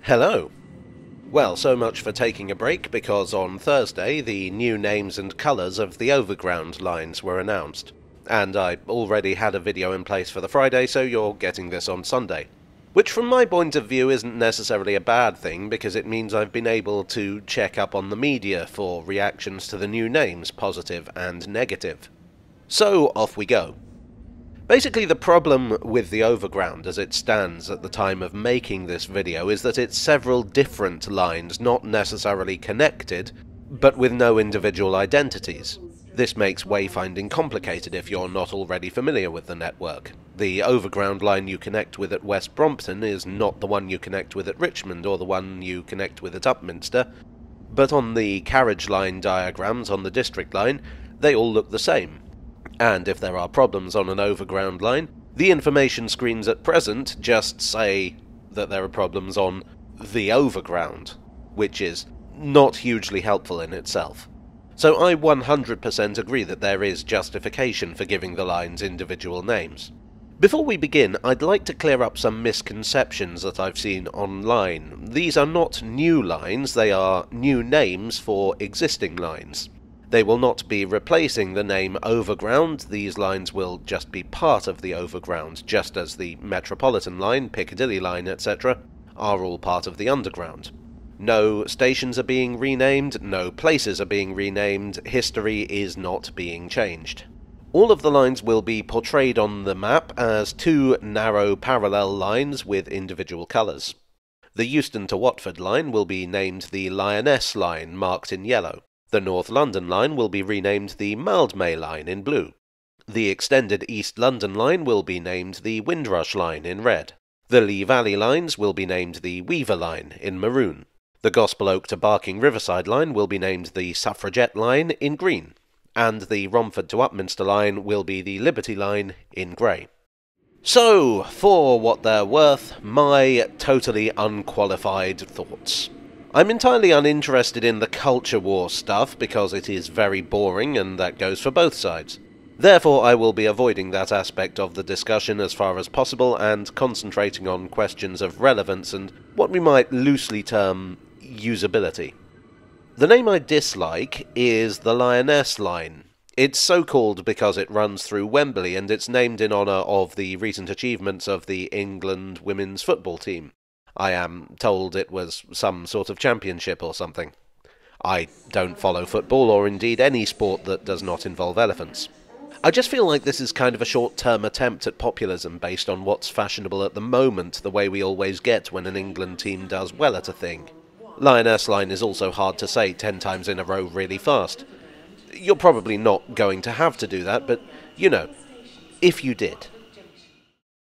Hello. Well, so much for taking a break, because on Thursday the new names and colours of the Overground lines were announced. And I already had a video in place for the Friday, so you're getting this on Sunday. Which from my point of view isn't necessarily a bad thing, because it means I've been able to check up on the media for reactions to the new names, positive and negative. So off we go. Basically, the problem with the Overground as it stands at the time of making this video is that it's several different lines, not necessarily connected, but with no individual identities. This makes wayfinding complicated if you're not already familiar with the network. The Overground line you connect with at West Brompton is not the one you connect with at Richmond or the one you connect with at Upminster, but on the carriage line diagrams on the district line, they all look the same. And if there are problems on an Overground line, the information screens at present just say that there are problems on the Overground, which is not hugely helpful in itself. So I 100% agree that there is justification for giving the lines individual names. Before we begin, I'd like to clear up some misconceptions that I've seen online. These are not new lines, they are new names for existing lines. They will not be replacing the name Overground, these lines will just be part of the Overground, just as the Metropolitan line, Piccadilly line, etc. are all part of the Underground. No stations are being renamed, no places are being renamed, history is not being changed. All of the lines will be portrayed on the map as two narrow parallel lines with individual colours. The Euston to Watford line will be named the Lioness line, marked in yellow. The North London line will be renamed the Mildmay line in blue. The extended East London line will be named the Windrush line in red. The Lee Valley lines will be named the Weaver line in maroon. The Gospel Oak to Barking Riverside line will be named the Suffragette line in green. And the Romford to Upminster line will be the Liberty line in grey. So, for what they're worth, my totally unqualified thoughts. I'm entirely uninterested in the culture war stuff because it is very boring, and that goes for both sides. Therefore, I will be avoiding that aspect of the discussion as far as possible and concentrating on questions of relevance and what we might loosely term usability. The name I dislike is the Lioness line. It's so called because it runs through Wembley, and it's named in honour of the recent achievements of the England women's football team. I am told it was some sort of championship or something. I don't follow football or indeed any sport that does not involve elephants. I just feel like this is kind of a short-term attempt at populism based on what's fashionable at the moment, the way we always get when an England team does well at a thing. Lioness line is also hard to say 10 times in a row really fast. You're probably not going to have to do that, but, you know, if you did.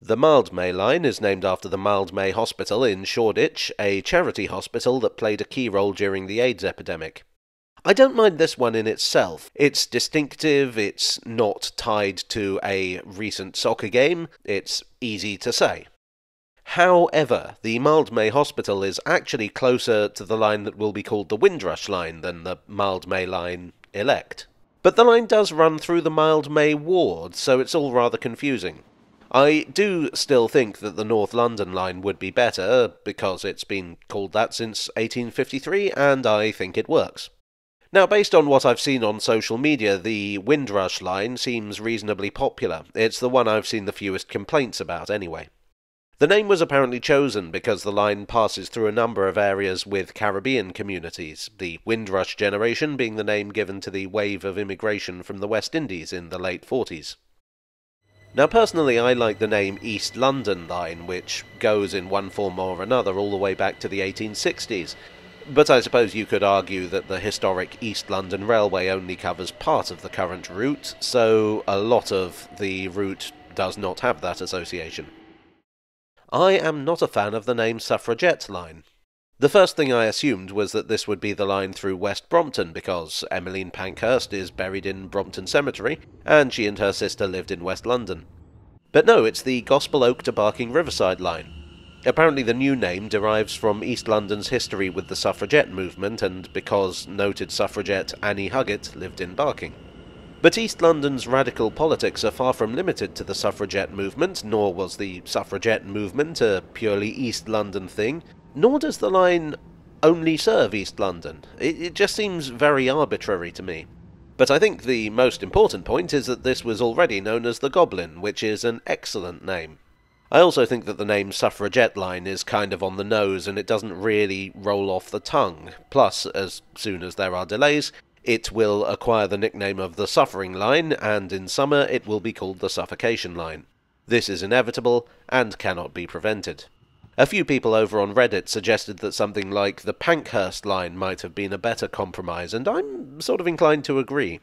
The Mildmay line is named after the Mildmay Hospital in Shoreditch, a charity hospital that played a key role during the AIDS epidemic. I don't mind this one in itself. It's distinctive, it's not tied to a recent soccer game, it's easy to say. However, the Mildmay Hospital is actually closer to the line that will be called the Windrush line than the Mildmay line elect. But the line does run through the Mildmay ward, so it's all rather confusing. I do still think that the North London line would be better, because it's been called that since 1853, and I think it works. Now, based on what I've seen on social media, the Windrush line seems reasonably popular. It's the one I've seen the fewest complaints about, anyway. The name was apparently chosen because the line passes through a number of areas with Caribbean communities, the Windrush generation being the name given to the wave of immigration from the West Indies in the late 40s. Now, personally, I like the name East London Line, which goes in one form or another all the way back to the 1860s. But I suppose you could argue that the historic East London Railway only covers part of the current route, so a lot of the route does not have that association. I am not a fan of the name Suffragette Line. The first thing I assumed was that this would be the line through West Brompton, because Emmeline Pankhurst is buried in Brompton Cemetery, and she and her sister lived in West London. But no, it's the Gospel Oak to Barking Riverside line. Apparently the new name derives from East London's history with the suffragette movement, and because noted suffragette Annie Huggett lived in Barking. But East London's radical politics are far from limited to the suffragette movement, nor was the suffragette movement a purely East London thing. Nor does the line only serve East London. It just seems very arbitrary to me. But I think the most important point is that this was already known as the Goblin, which is an excellent name. I also think that the name Suffragette Line is kind of on the nose and it doesn't really roll off the tongue. Plus, as soon as there are delays, it will acquire the nickname of the Suffering Line, and in summer it will be called the Suffocation Line. This is inevitable and cannot be prevented. A few people over on Reddit suggested that something like the Pankhurst Line might have been a better compromise, and I'm sort of inclined to agree.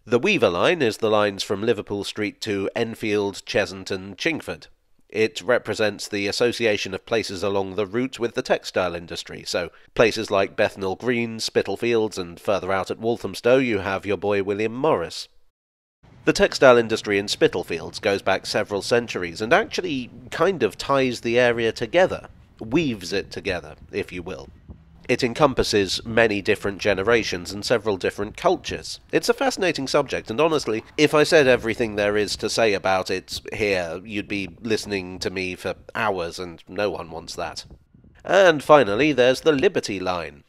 The Weaver Line is the lines from Liverpool Street to Enfield, Cheshunt, Chingford. It represents the association of places along the route with the textile industry, so places like Bethnal Green, Spitalfields, and further out at Walthamstow you have your boy William Morris. The textile industry in Spitalfields goes back several centuries and actually kind of ties the area together, weaves it together, if you will. It encompasses many different generations and several different cultures. It's a fascinating subject, and honestly, if I said everything there is to say about it here, you'd be listening to me for hours, and no one wants that. And finally, there's the Liberty Line.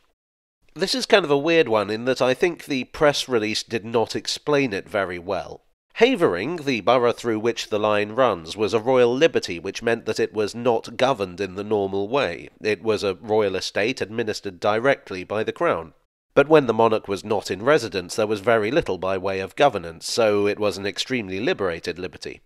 This is kind of a weird one in that I think the press release did not explain it very well. Havering, the borough through which the line runs, was a royal liberty, which meant that it was not governed in the normal way. It was a royal estate administered directly by the crown. But when the monarch was not in residence, there was very little by way of governance, so it was an extremely liberated liberty.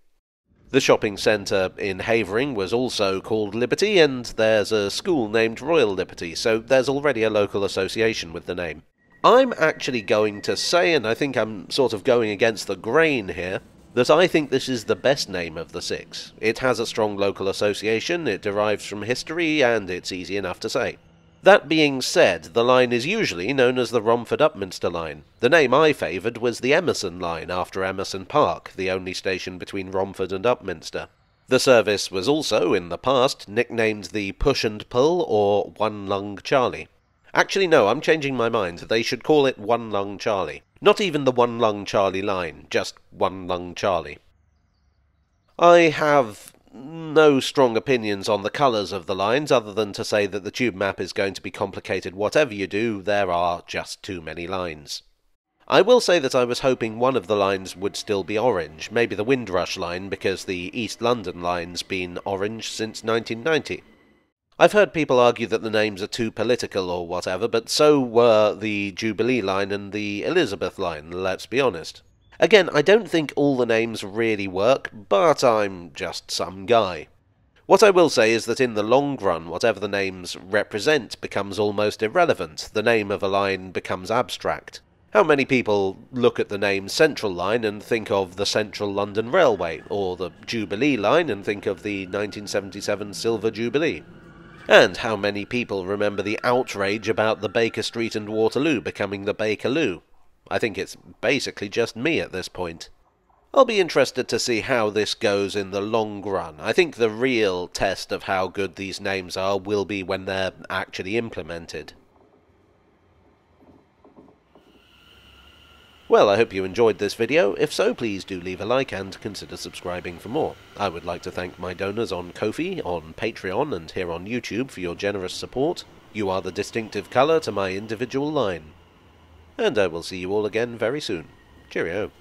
The shopping centre in Havering was also called Liberty, and there's a school named Royal Liberty, so there's already a local association with the name. I'm actually going to say, and I think I'm sort of going against the grain here, that I think this is the best name of the six. It has a strong local association, it derives from history, and it's easy enough to say. That being said, the line is usually known as the Romford-Upminster Line. The name I favoured was the Emerson Line, after Emerson Park, the only station between Romford and Upminster. The service was also, in the past, nicknamed the Push and Pull, or One Lung Charlie. Actually, no, I'm changing my mind. They should call it One Lung Charlie. Not even the One Lung Charlie line, just One Lung Charlie. I have no strong opinions on the colours of the lines, other than to say that the tube map is going to be complicated whatever you do. There are just too many lines. I will say that I was hoping one of the lines would still be orange, maybe the Windrush line, because the East London line's been orange since 1990. I've heard people argue that the names are too political or whatever, but so were the Jubilee line and the Elizabeth line, let's be honest. Again, I don't think all the names really work, but I'm just some guy. What I will say is that in the long run, whatever the names represent becomes almost irrelevant. The name of a line becomes abstract. How many people look at the name Central Line and think of the Central London Railway, or the Jubilee line and think of the 1977 Silver Jubilee? And how many people remember the outrage about the Baker Street and Waterloo becoming the Bakerloo? I think it's basically just me at this point. I'll be interested to see how this goes in the long run. I think the real test of how good these names are will be when they're actually implemented. Well, I hope you enjoyed this video. If so, please do leave a like and consider subscribing for more. I would like to thank my donors on Ko-fi, on Patreon, and here on YouTube for your generous support. You are the distinctive colour to my individual line. And I will see you all again very soon. Cheerio.